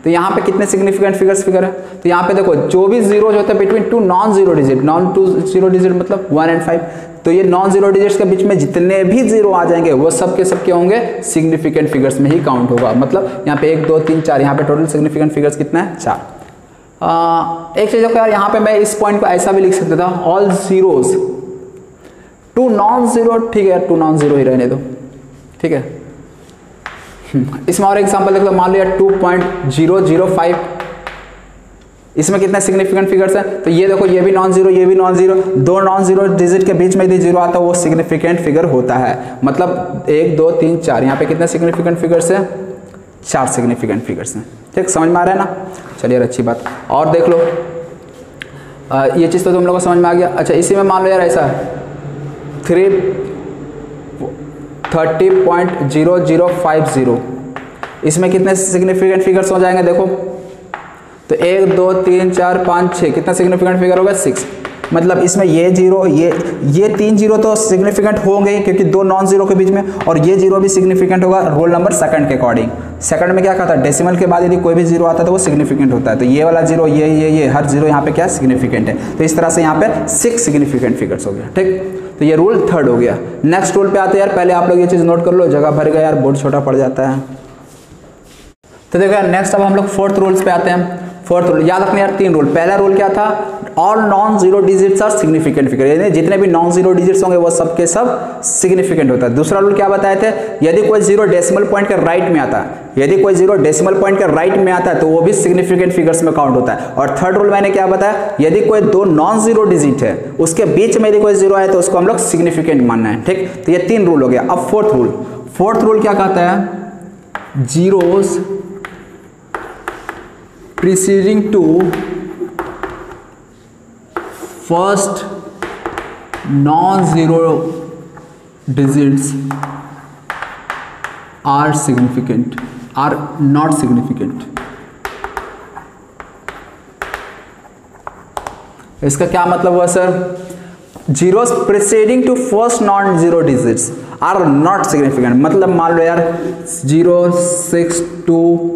तो यहाँ पे कितने सिग्निफिकेंट फिगर है, तो यहाँ पे देखो जो भी जीरो होते हैं between 2 non zero digit, non 2 zero digit मतलब 1 और 5, तो ये नॉन जीरो डिजिट्स के बीच में जितने भी जीरो आ जाएंगे वो सब के सब क्या होंगे, सिग्निफिकेंट फिगर्स में ही काउंट होगा। मतलब यहाँ पे 1 2 3 4, यहाँ पे टोटल सिग्निफिकेंट फिगर्स कितना है, 4। एक चीज देखो यार, यहाँ पे मैं इस पॉइंट को ऐसा भी लिख सकता था, ऑल जीरोस 2 नॉन जीरो, ठीक है 2 नॉन जीरो ही रहने दो, ठीक है। इसमें और एग्जांपल देख लो, मान लो यार 2.005, इसमें कितने सिग्निफिकेंट फिगर्स हैं, तो ये देखो ये भी नॉन जीरो, ये भी non zero, 2 non zero digit के बीच में यदि जीरो आता है वो सिग्निफिकेंट फिगर होता है। मतलब 1 2 3 4, यहाँ पे कितने सिग्निफिकेंट फिगर्स हैं, 4 सिग्निफिकेंट फिगर्स हैं, ठीक। समझ में आ रहा है ना, चलिए अच्छा बात। और देख लो ये चीज़ तो तुम लोगों को समझ में आ गया। अच्छा इसी में मान लो यार ऐसा 30.0050, इसमें कितने सिग्निफिकेंट फिगर्स हो जाएंगे, देखो तो 1 2 3 4 5 6, कितना सिग्निफिकेंट फिगर होगा, 6। मतलब इसमें ये जीरो, ये 3 जीरो तो सिग्निफिकेंट होंगे ही क्योंकि 2 नॉन जीरो के बीच में, और ये जीरो भी सिग्निफिकेंट होगा रोल नंबर सेकंड के अकॉर्डिंग। सेकंड में क्या कहा था, डेसिमल के बाद यदि कोई भी जीरो आता है तो वो सिग्निफिकेंट होता है, तो ये वाला जीरो, ये हर जीरो यहाँ पे क्या सिग्निफिकेंट है। तो इस तरह से यहाँ पे 6 सिग्निफिकेंट फिगर्स हो गया, ठीक। तो ये रूल थर्ड हो गया। नेक्स्ट रूल पे आते हैं यार, पहले आप लोग ये चीज़ नोट कर लो, जगह भर गया यार, बोर्ड छोटा पड़ जाता है। तो देखो यार नेक्स्ट अब हम लोग फोर्थ रूल्स पे आते हैं। फोर्थ रूल याद रखना यार, 3 रूल। पहला रूल क्या था, all non zero digits are significant figure, यानी जितने भी नॉन जीरो डिजिट्स होंगे वो सब के सब सिग्निफिकेंट होता है। दूसरा रूल क्या बताए थे, यदि कोई जीरो डेसिमल पॉइंट के राइट में आता है, यदि कोई जीरो डेसिमल पॉइंट के राइट में आता है तो वो भी सिग्निफिकेंट फिगर्स में काउंट होता है। और थर्ड रूल मैंने क्या बताया, यदि कोई 2 नॉन जीरो डिजिट है उसके बीच में यदि कोई जीरो है तो उसको हम लोग सिग्निफिकेंट मानना है, ठीक। तो ये 3 रूल हो गया। अब फोर्थ रूल क्या कहता है, zeros preceding to first non-zero digits are not significant। इसका क्या मतलब हुआ sir, zeros preceding to first non zero digits are not significant. मतलब मान लो यार 0 6 2,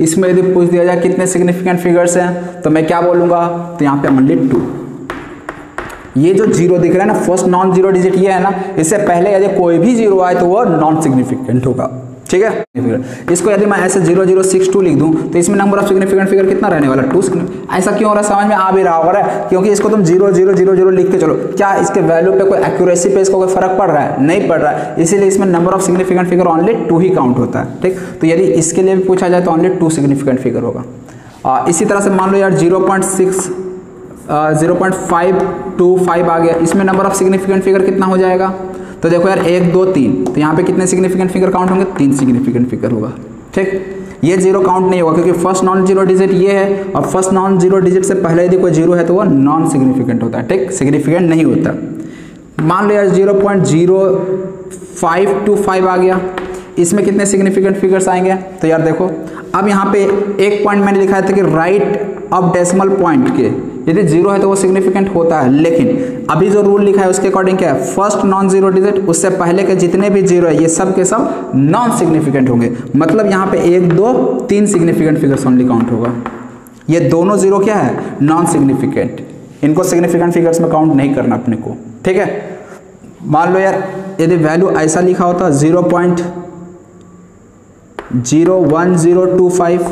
इसमें यदि पूछ दिया जाए कितने सिग्निफिकेंट फिगर्स हैं तो मैं क्या बोलूँगा, तो यहाँ पे ओनली 2। ये जो जीरो दिख रहा है ना, फर्स्ट नॉन जीरो डिजिट ये है ना, इससे पहले यदि कोई भी जीरो आए तो वो नॉन सिग्निफिकेंट होगा, ठीक है। इसको यदि मैं ऐसे 0062 लिख दूं तो इसमें नंबर ऑफ सिग्निफिकेंट फिगर कितना रहने वाला, 2। ऐसा क्यों हो रहा है, समझ में आ भी रहा होगा, क्योंकि इसको तुम 0000 लिख के चलो, क्या इसके वैल्यू पे कोई एक्यूरेसी पे इसको कोई फर्क पड़ रहा है, नहीं पड़ रहा है, इसीलिए इसमें number of significant figure only 2 he count होता है, ठीक। तो यदि इसके लिए भी पूछा जाए तो ओनली 2 सिग्निफिकेंट फिगर होगा। इसी तरह से मान लो यार 0.525 आ गया, इसमें नंबर ऑफ सिग्निफिकेंट फिगर कितना हो जाएगा, तो देखो यार 1 2 3, तो यहाँ पे कितने सिग्निफिकेंट फिगर काउंट होंगे, 3 सिग्निफिकेंट फिगर होगा, ठीक। ये जीरो काउंट नहीं होगा क्योंकि फर्स्ट नॉन जीरो डिजिट ये है, और फर्स्ट नॉन जीरो डिजिट से पहले यदि कोई जीरो है तो वो नॉन सिग्निफिकेंट होता है, ठीक, सिग्निफिकेंट नहीं होता। मान लो यार 0.0525 आ गया, इसमें कितने सिग्निफिकेंट फिगर्स आएंगे, तो यार देखो अब यहाँ पे एक पॉइंट मैंने लिखा था कि राइट ऑफ डेसिमल पॉइंट के यदि जीरो है तो वो सिग्निफिकेंट होता है, लेकिन अभी जो रूल लिखा है उसके अकॉर्डिंग क्या है, फर्स्ट नॉन जीरो डिजिट उससे पहले के जितने भी जीरो है ये सब के सब नॉन सिग्निफिकेंट होंगे। मतलब यहाँ पे 1 2 3 सिग्निफिकेंट फिगर्स ओनली काउंट होगा। ये दोनों जीरो क्या है, नॉन सिग्निफिकेंट, इनको सिग्निफिकेंट फिगर्स में काउंट नहीं करना अपने को, ठीक है। मान लो यार यदि वैल्यू ऐसा लिखा होता 0.01025,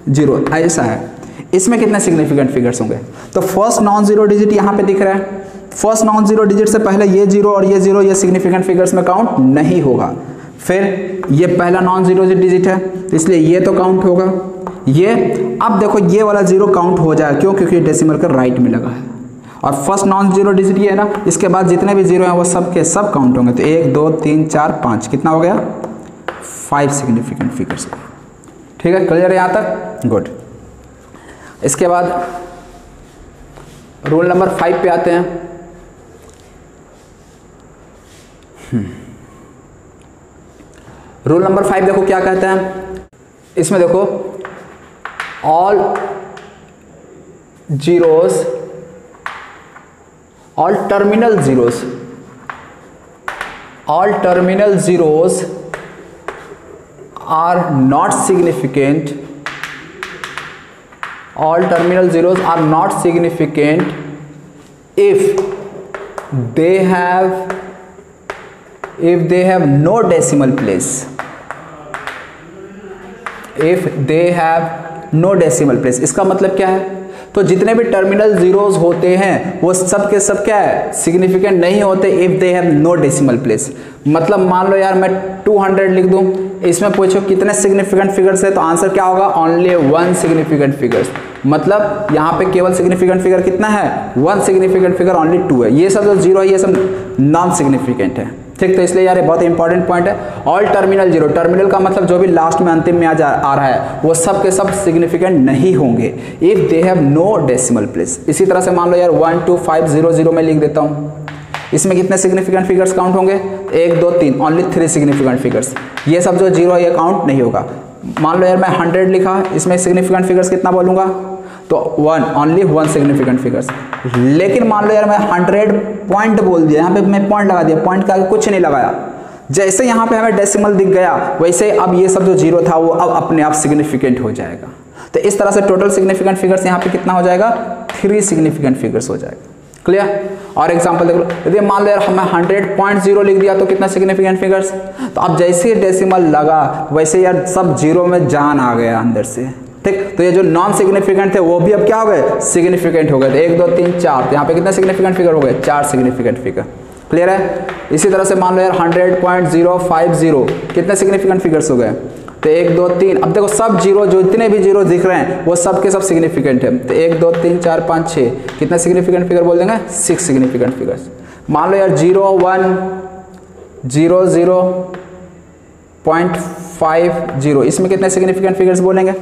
जीरो ऐसा है। इसमें कितने सिग्निफिकेंट फिगर्स होंगे? तो फर्स्ट नॉन जीरो डिजिट यहाँ पे दिख रहा है, फर्स्ट नॉन जीरो डिजिट से पहले ये जीरो और ये जीरो, ये सिग्निफिकेंट फिगर्स में काउंट नहीं होगा। फिर ये पहला नॉन जीरो डिजिट है तो इसलिए ये तो काउंट होगा। ये अब देखो ये वाला जीरो काउंट हो जाएगा, क्यों? क्योंकि डेसिमल का राइट में लगा है। और फर्स्ट नॉन जीरो डिजिट ये है ना, इसके बाद जितने भी जीरो हैं वो सब के सब काउंट होंगे। तो 1 2 3 4 5 कितना हो गया? 5 सिग्निफिकेंट फिगर्स। ठीक है, क्लियर है यहाँ तक? गुड। इसके बाद रूल नंबर 5 पे आते हैं। रूल नंबर 5 देखो क्या कहते हैं इसमें, देखो all zeros, all terminal zeros are not significant, all terminal zeros are not significant if they have no decimal place, if they have no decimal place। इसका मतलब क्या है? तो जितने भी टर्मिनल जीरोस होते हैं वो सब के सब क्या है? सिग्निफिकेंट नहीं होते if they have no decimal place. मतलब मान लो यार मैं 200 लिख दूं, इसमें पूछो कितने सिग्निफिकेंट फिगर्स है, तो आंसर क्या होगा? Only 1 significant figures. मतलब यहाँ पे केवल सिग्निफिकेंट फिगर कितना है? 1 सिग्निफिकेंट फिगर ओनली 2 है। ये सब जो जीरो है ये सब नॉन सिग्निफिकेंट है। ठीक, तो इसलिए यार ये बहुत इंपॉर्टेंट पॉइंट है। ऑल टर्मिनल जीरो, टर्मिनल का मतलब जो भी लास्ट में अंतिम में आ रहा है वो सब के सब सिग्निफिकेंट नहीं होंगे if they have no decimal place. इसी तरह से मान लो यार 1 2 5 0 0 में लिख देता हूँ, इसमें कितने सिग्निफिकेंट फिगर्स काउंट होंगे? 1 2 3, ओनली 3 सिग्निफिकेंट फिगर्स। ये सब जो जीरो है ये काउंट नहीं होगा। मान लो यार मैं 100 लिखा, इसमें सिग्निफिकेंट फिगर्स कितना बोलूँगा? तो 1, ओनली 1 सिग्निफिकेंट फिगर्स। लेकिन मान लो यार मैं 100 पॉइंट बोल दिया, यहाँ पे मैं पॉइंट लगा दिया, पॉइंट का कुछ नहीं लगाया। जैसे यहाँ पे हमें डेसिमल दिख गया वैसे अब ये सब जो जीरो था वो अब अपने आप सिग्निफिकेंट हो जाएगा। तो इस तरह से टोटल सिग्निफिकेंट फिगर्स यहाँ पे कितना हो जाएगा? 3 सिग्निफिकेंट फिगर्स हो जाएगा। क्लियर? और एग्जांपल देख लो, यदि मान लो यार हमें 100.0 लिख दिया तो कितना सिग्निफिकेंट फिगर्स? तो अब जैसे डेसिमल लगा वैसे यार सब जीरो में जान आ गया अंदर से। ठीक, तो ये जो नॉन सिग्निफिकेंट थे वो भी अब क्या हो गए? सिग्निफिकेंट हो गए। तो 1 2 3 4, तो यहाँ पे कितने सिग्निफिकेंट फिगर हो गए? 4 सिग्निफिकेंट फिगर। क्लियर है? इसी तरह से मान लो यार 100.050 कितने सिग्निफिकेंट फिगर्स हो गए? तो 1 2 3, अब देखो सब जीरो, जो इतने भी जीरो दिख रहे हैं वो सब के सब सिग्निफिकेंट है। तो 1 2 3 4 5 6 कितने सिग्निफिकेंट फिगर बोल देंगे? 6 सिग्निफिकेंट फिगर्स। मान लो यार 0 1 0 0.50, इसमें कितने सिग्निफिकेंट फिगर्स बोलेंगे?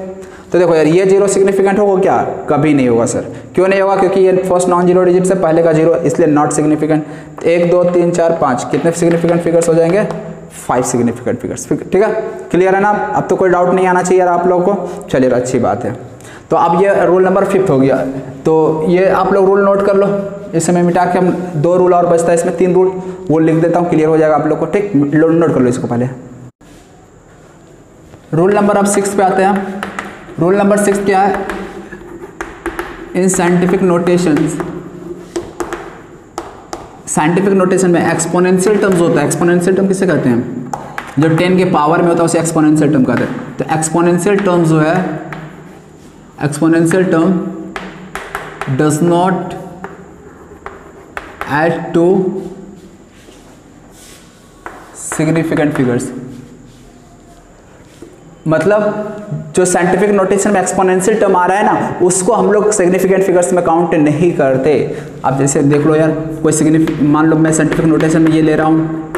तो देखो यार ये जीरो सिग्निफिकेंट होगा क्या? कभी नहीं होगा सर। क्यों नहीं होगा? क्योंकि ये फर्स्ट नॉन जीरो डिजिट से पहले का जीरो, इसलिए नॉट सिग्निफिकेंट। 1 2 3 4 5 कितने सिग्निफिकेंट फिगर्स हो जाएंगे? 5 सिग्निफिकेंट फिगर्स। ठीक है, क्लियर है ना? अब तो कोई डाउट नहीं आना चाहिए यार आप लोगों को। चलिए अच्छी बात है। तो अब ये रूल नंबर 5 हो गया। तो ये आप लोग रूल नोट कर लो। इस समय मिटा के हम 2 रूल और बचता है, इसमें 3 रूल वो लिख देता हूँ, क्लियर हो जाएगा आप लोग को। ठीक, नोट कर लो इसको पहले। रूल नंबर अब 6 पे आते हैं। रूल नंबर 6 क्या है? In scientific notations, scientific notation में एक्सपोनेंशियल टर्म्स होता है। एक्सपोनेंशियल टर्म किसे कहते हैं? जो 10 के पावर में होता है उसे एक्सपोनेंशियल टर्म कहते हैं। तो एक्सपोनेंशियल टर्म जो है, exponential term does not add to significant figures. मतलब जो साइंटिफिक नोटेशन में एक्सपोनेंशियल टर्म आ रहा है ना उसको हम लोग सिग्निफिकेंट फिगर्स में काउंट नहीं करते। अब जैसे देख लो यार, कोई मान लो मैं साइंटिफिक नोटेशन में ये ले रहा हूँ,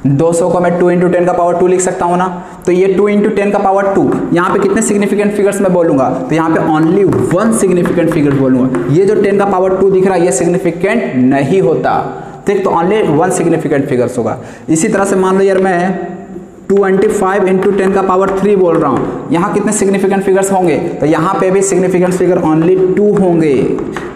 200 को मैं 2 × 10 का पावर 2 लिख सकता हूँ ना। तो ये 2 × 10 का पावर 2, यहाँ पे कितने सिग्निफिकेंट फिगर्स में बोलूँगा? तो यहाँ पे ओनली 1 सिग्निफिकेंट फिगर बोलूँगा। ये जो 10 का पावर 2 दिख रहा है ये सिग्निफिकेंट नहीं होता। ठीक, तो ओनली 1 सिग्निफिकेंट फिगर्स होगा। इसी तरह से मान लो यार मैं 25 × 10 का पावर 3 बोल रहा हूँ, यहाँ कितने सिग्निफिकेंट फिगर्स होंगे? तो यहाँ पे भी सिग्निफिकेंट फिगर ओनली 2 होंगे।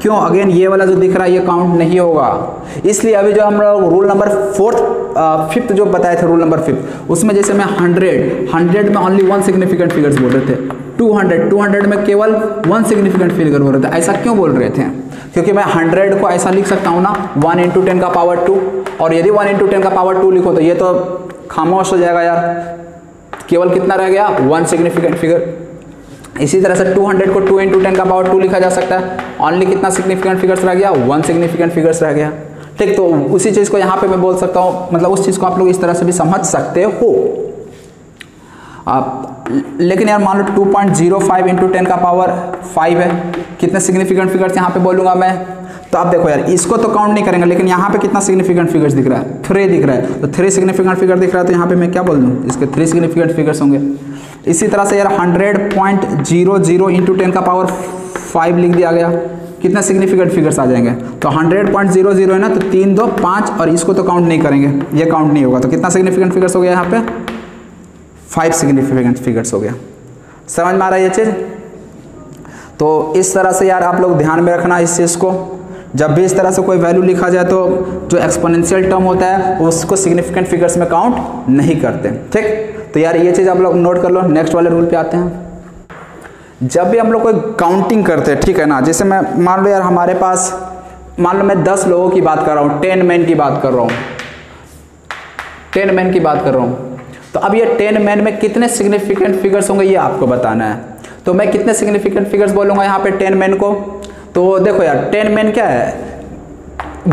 क्यों? अगेन ये वाला जो दिख रहा है ये काउंट नहीं होगा। इसलिए अभी जो हम लोग रूल नंबर 5th जो बताए थे, रूल नंबर 5 उसमें जैसे मैं 100 में ओनली 1 सिग्निफिकेंट फिगर्स बोल रहे थे। 200 में केवल 1 सिग्निफिकेंट फिगर बोल रहे थे। ऐसा क्यों बोल रहे थे? क्योंकि मैं 100 को ऐसा लिख सकता हूँ ना 1 × 10 का पावर 2, और यदि 1 × 10 का पावर 2 लिखो तो ये तो खामोश हो जाएगा यार। केवल कितना रह गया? 1 सिग्निफिकेंट फिगर। इसी तरह से 200 को 2 × 10 का पावर 2 लिखा जा सकता है। ओनली कितना सिग्निफिकेंट फिगर्स रह गया, 1 सिग्निफिकेंट फिगर्स रह गया। ठीक, तो उसी चीज़ को यहाँ पे मैं बोल सकता हूँ, मतलब उस चीज़ को आप लोग इस तरह से भी समझ सकते हो आप। लेकिन यार मान लो 2.05 × 10 का पावर 5 है, कितने सिग्निफिकेंट फिगर्स यहाँ पे बोलूँगा मैं। तो आप देखो यार, इसको तो काउंट नहीं करेंगे, लेकिन यहाँ पे कितना सिग्निफिकेंट फिगर्स दिख रहा है, 3 दिख रहा है। तो 3 सिग्निफिकेंट फिगर दिख रहा है, तो यहाँ पे मैं क्या बोल दूँ, इसके 3 सिग्निफिकेंट फिगर्स होंगे। इसी तरह से यार 100.00 × 10 का पावर 5 लिख दिया गया, कितने सिग्निफिकेंट फिगर्स आ जाएंगे। तो 100.00 है ना, तो 3 2 5, और इसको तो काउंट नहीं करेंगे, ये काउंट नहीं होगा। तो कितना सिग्निफिकेंट फिगर्स हो गया यहाँ पे, 5 सिग्निफिकेंट फिगर्स हो गया। समझ में आ रहा है ये चीज़। तो इस तरह से यार आप लोग ध्यान में रखना इस चीज़ को, जब भी इस तरह से कोई वैल्यू लिखा जाए तो जो एक्सपोनेंशियल टर्म होता है उसको सिग्निफिकेंट फिगर्स में काउंट नहीं करते। ठीक, तो यार ये चीज़ आप लोग नोट कर लो। नेक्स्ट वाले रूल पे आते हैं। जब भी हम लोग कोई काउंटिंग करते हैं, ठीक है ना, जैसे मैं मान लो यार हमारे पास, मान लो मैं 10 लोगों की बात कर रहा हूँ, 10 मैन की बात कर रहा हूँ, 10 मैन की बात कर रहा हूँ। तो अब ये 10 मैन में कितने सिग्निफिकेंट फिगर्स होंगे ये आपको बताना है। तो मैं कितने सिग्निफिकेंट फिगर्स बोलूँगा यहाँ पे 10 मैन को। तो देखो यार 10 मैन क्या है,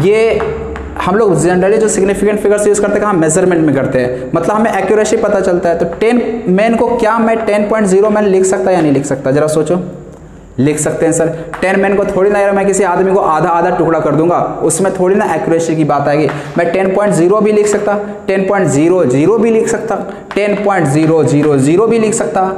ये हम लोग जनरली जो सिग्निफिकेंट फिगर्स यूज़ करते हैं कहाँ, मेजरमेंट में करते हैं, मतलब हमें एक्यूरेसी पता चलता है। तो 10 मैन को क्या मैं 10.0 मैन लिख सकता या नहीं लिख सकता, जरा सोचो। लिख सकते हैं सर। 10 मैन को थोड़ी ना यार मैं किसी आदमी को आधा आधा टुकड़ा कर दूंगा, उसमें थोड़ी ना एक्यूरेसी की बात आएगी। मैं 10.0 भी लिख सकता, 10.00 भी लिख सकता, 10.000 भी लिख सकता,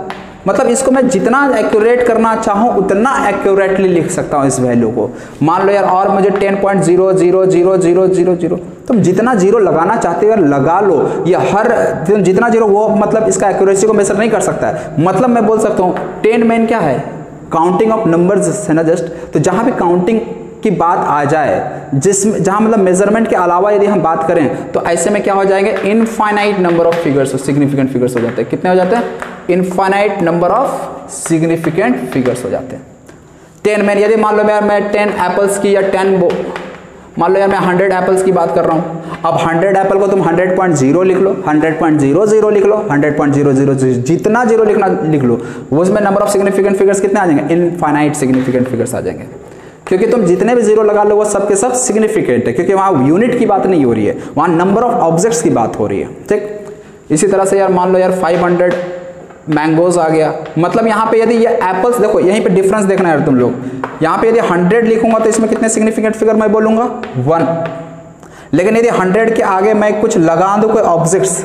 मतलब इसको मैं जितना एक्यूरेट करना चाहूँ उतना एक्यूरेटली लिख सकता हूँ इस वैल्यू को। मान लो यार और मुझे 10.0000000, तुम जितना जीरो लगाना चाहते हो यार लगा लो, या हर जितना जीरो वो मतलब इसका एक्यूरेसी को मेजर नहीं कर सकता है। मतलब मैं बोल सकता हूँ 10 मैन क्या है, काउंटिंग ऑफ नंबर्स है ना जस्ट। तो जहाँ भी काउंटिंग की बात आ जाए, जिसमें जहाँ मतलब मेजरमेंट के अलावा यदि हम बात करें तो ऐसे में क्या हो जाएंगे, infinite number of figures, significant figures हो जाते हैं। कितने हो जाते हैं, infinite number of significant figures हो जाते हैं। 10 मैन, यदि मान लो यार मैं 10 एप्पल्स की या 10 मान लो यार मैं 100 एप्पल्स की बात कर रहा हूँ। अब 100 एप्पल को तुम 100.0 लिख लो, 100.00 लिख लो, 100.000 जितना जीरो लिखना लिख लो, वो उसमें नंबर ऑफ सिग्निफिकेंट फिगर्स कितने आ जाएंगे, इनफाइनाइट सिग्निफिकेंट फिगर्स आ जाएंगे। क्योंकि तुम जितने भी जीरो लगा लो वो सब के सब सिग्निफिकेंट है, क्योंकि वहाँ यूनिट की बात नहीं हो रही है, वहाँ नंबर ऑफ ऑब्जेक्ट्स की बात हो रही है। ठीक, इसी तरह से यार मान लो यार 500 मैंगोज आ गया। मतलब यहाँ पे यदि ये एप्पल्स, देखो यहीं पे डिफरेंस देखना है तुम लोग, यहाँ पे यदि 100 लिखूंगा तो इसमें कितने सिग्निफिकेंट फिगर मैं बोलूंगा 1, लेकिन यदि 100 के आगे मैं कुछ लगा दूं कोई ऑब्जेक्ट्स,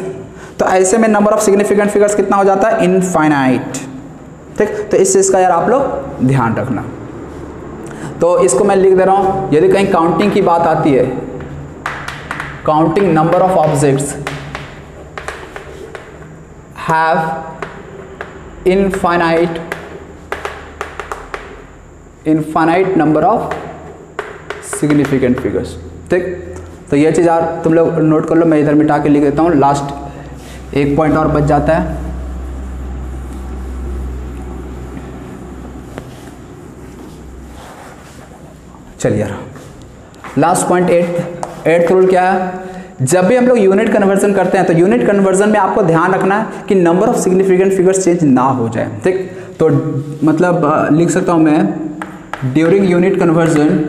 तो ऐसे में नंबर ऑफ सिग्निफिकेंट फिगर्स कितना हो जाता है, इनफाइनाइट। ठीक, तो इस चीज का यार आप लोग ध्यान रखना। तो इसको मैं लिख दे रहा हूं, यदि कहीं काउंटिंग की बात आती है, counting number of objects have infinite number of significant figures. ठीक, तो ये चीज़ यार तुम लोग नोट कर लो, मैं इधर मिटा के लिख देता हूँ, लास्ट एक पॉइंट और बच जाता है। चलिए यार लास्ट पॉइंट 8th रूल क्या है, जब भी हम लोग यूनिट कन्वर्जन करते हैं तो यूनिट कन्वर्जन में आपको ध्यान रखना है कि number of significant figures change ना हो जाए। ठीक, तो मतलब लिख सकता हूं मैं, during unit conversion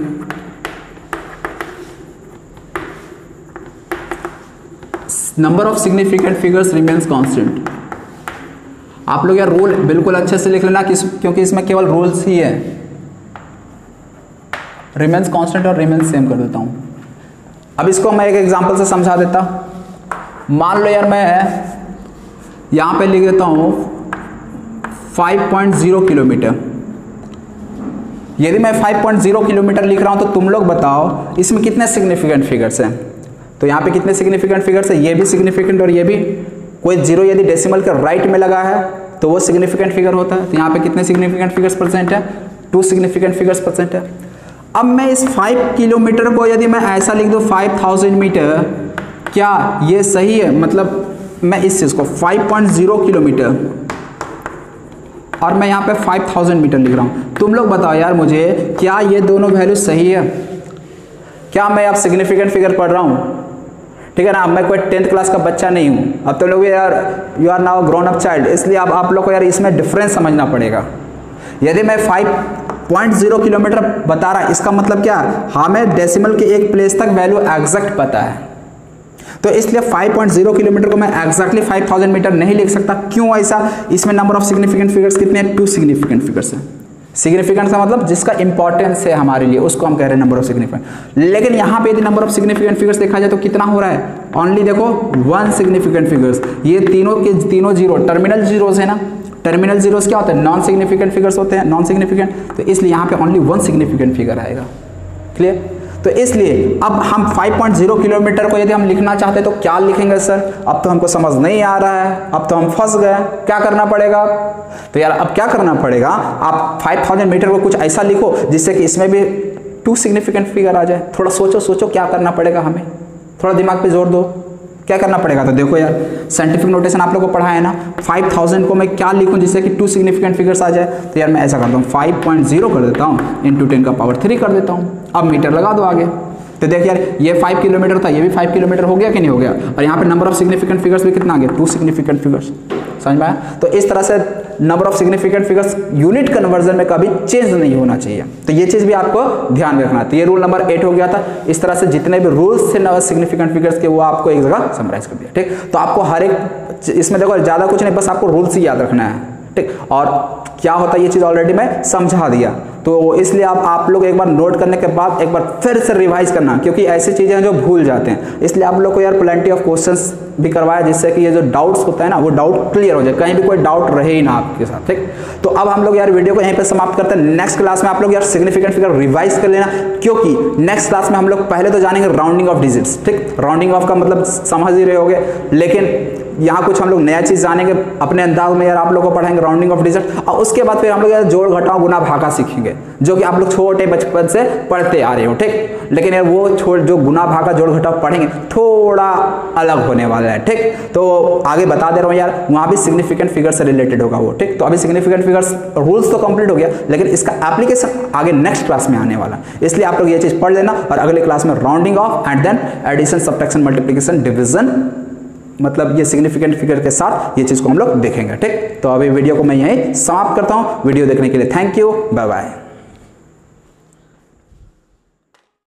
number of significant figures remains constant. आप लोग यार रूल बिल्कुल अच्छे से लिख लेना, क्योंकि इसमें केवल रूल्स ही है। रिमेन्स कांस्टेंट और रिमेन्स सेम कर देता हूं। अब इसको मैं एक एग्जांपल से समझा देता। मान लो यार मैं यहाँ पे लिख देता हूँ 5.0 किलोमीटर। यदि मैं 5.0 किलोमीटर लिख रहा हूँ तो तुम लोग बताओ इसमें कितने सिग्निफिकेंट फिगर्स हैं। तो यहाँ पे कितने सिग्निफिकेंट फिगर्स है, ये भी सिग्निफिकेंट और ये भी। कोई जीरो यदि डेसिमल के राइट में लगा है तो वो सिग्निफिकेंट फिगर होता है। तो यहाँ पे कितने सिग्निफिकेंट फिगर्स परसेंट है, 2 सिग्निफिकेंट फिगर्स परसेंट है। अब मैं इस 5 किलोमीटर को यदि मैं ऐसा लिख दूँ 5000 मीटर, क्या ये सही है? मतलब मैं इस चीज़ को 5.0 किलोमीटर और मैं यहाँ पे 5000 मीटर लिख रहा हूँ। तुम लोग बताओ यार मुझे, क्या ये दोनों वैल्यू सही है? क्या मैं अब सिग्निफिकेंट फिगर पढ़ रहा हूँ? ठीक है ना, अब मैं कोई 10th क्लास का बच्चा नहीं हूँ। अब तो लोग यार you are now grown up child, इसलिए अब आप लोग को यार इसमें डिफरेंस समझना पड़ेगा। यदि मैं 5.0 किलोमीटर बता रहा है, इसका मतलब क्या है, हमें डेसिमल के एक प्लेस तक वैल्यू एग्जैक्ट पता है, तो इसलिए 5.0 किलोमीटर को मैं एग्जैक्टली 5000 मीटर नहीं लिख सकता। क्यों ऐसा? इसमें नंबर ऑफ सिग्निफिकेंट फिगर्स कितने हैं? 2 सिग्निफिकेंट फिगर्स हैं। सिग्निफिकेंट का मतलब जिसका इंपॉर्टेंस है हमारे लिए, उसको हम कह रहे हैं नंबर ऑफ सिग्निफिकेंट। लेकिन यहाँ पे यदि नंबर ऑफ सिग्निफिकेंट फिगर्स देखा जाए तो कितना हो रहा है? ओनली देखो 1 सिग्निफिकेंट फिगर्स। ये तीनों के तीनों जीरो टर्मिनल जीरोस है ना। टर्मिनल जीरोस क्या होते हैं? नॉन सिग्निफिकेंट फिगर्स होते हैं, नॉन सिग्निफिकेंट, तो इसलिए यहाँ पे ओनली 1 सिग्निफिकेंट फिगर आएगा। क्लियर? तो इसलिए अब हम 5.0 किलोमीटर को यदि हम लिखना चाहते हैं तो क्या लिखेंगे सर? अब तो हमको समझ नहीं आ रहा है, अब तो हम फंस गए, क्या करना पड़ेगा? तो यार अब क्या करना पड़ेगा, आप 5000 मीटर को कुछ ऐसा लिखो जिससे कि इसमें भी 2 सिग्निफिकेंट फिगर आ जाए। थोड़ा सोचो क्या करना पड़ेगा हमें, थोड़ा दिमाग पे जोर दो, क्या करना पड़ेगा? तो देखो यार, साइंटिफिक नोटेशन आप लोगों को पढ़ा है ना, 5000 को मैं क्या लिखूं जिससे कि 2 सिग्निफिकेंट फिगर्स आ जाए? तो यार मैं ऐसा करता हूँ, 5.0 कर देता हूँ इंटू 10 का पावर 3 कर देता हूँ। अब मीटर लगा दो आगे, तो देख यार ये 5 किलोमीटर था, ये भी 5 किलोमीटर हो गया कि नहीं हो गया? और यहाँ पे नंबर ऑफ सिग्निफिकेंट फिगर्स भी कितना आ गया? 2 सिग्निफिकेंट फिगर्स। समझ में आया? तो इस तरह से number of significant figures unit conversion में कभी चेंज नहीं होना चाहिए, तो ये चीज भी आपको ध्यान रखना है। तो ये रूल नंबर 8 हो गया था। इस तरह से जितने भी रूल्स थे सिग्निफिकेंट फिगर्स के वो आपको एक जगह समराइज कर दिया। ठीक, तो आपको हर एक इसमें देखो ज्यादा कुछ नहीं, बस आपको रूल्स ही याद रखना है। ठीक, और क्या होता है ये चीज ऑलरेडी मैं समझा दिया, तो इसलिए आप लोग एक बार नोट करने के बाद एक बार फिर से रिवाइज करना, क्योंकि ऐसी चीजें हैं जो भूल जाते हैं। इसलिए आप लोग को यार प्लेंटी ऑफ क्वेश्चंस भी करवाया जिससे कि ये जो डाउट्स होता है ना वो डाउट क्लियर हो जाए, कहीं भी कोई डाउट रहे ही ना आपके साथ। ठीक, तो अब हम लोग यार वीडियो को यहीं पे समाप्त करते हैं। नेक्स्ट क्लास में आप लोग यार सिग्निफिकेंट फिगर रिवाइज कर लेना, क्योंकि नेक्स्ट क्लास में हम लोग पहले तो जानेंगे राउंडिंग ऑफ डिजिट्स। ठीक, राउंडिंग ऑफ का मतलब समझ ही रहे होगे, लेकिन यहाँ कुछ हम लोग नया चीज जानेंगे अपने अंदाज में यार, आप लोगों को पढ़ाएंगे राउंडिंग ऑफ डिजिट, और उसके बाद फिर हम लोग यार जोड़ घटाव गुना भागा सीखेंगे, जो कि आप लोग छोटे बचपन से पढ़ते आ रहे हो। ठीक, लेकिन यार वो जो गुना भागा जोड़ घटाव पढ़ेंगे थोड़ा अलग होने वाला है। ठीक, तो आगे बता दे रहा हूँ यार, वहाँ भी सिग्निफिकेंट फिगर से रिलेटेड होगा वो। ठीक, तो अभी सिग्निफिकेंट फिगर्स रूल्स तो कंप्लीट हो गया, लेकिन इसका एप्लीकेशन आगे नेक्स्ट क्लास में आने वाला, इसलिए आप लोग ये चीज पढ़ लेना। और अगले क्लास में rounding off and then addition, subtraction, multiplication, division, मतलब ये सिग्निफिकेंट फिगर के साथ ये चीज को हम लोग देखेंगे। ठीक, तो अभी वीडियो को मैं यहीं समाप्त करता हूं। वीडियो देखने के लिए थैंक यू, बाय बाय।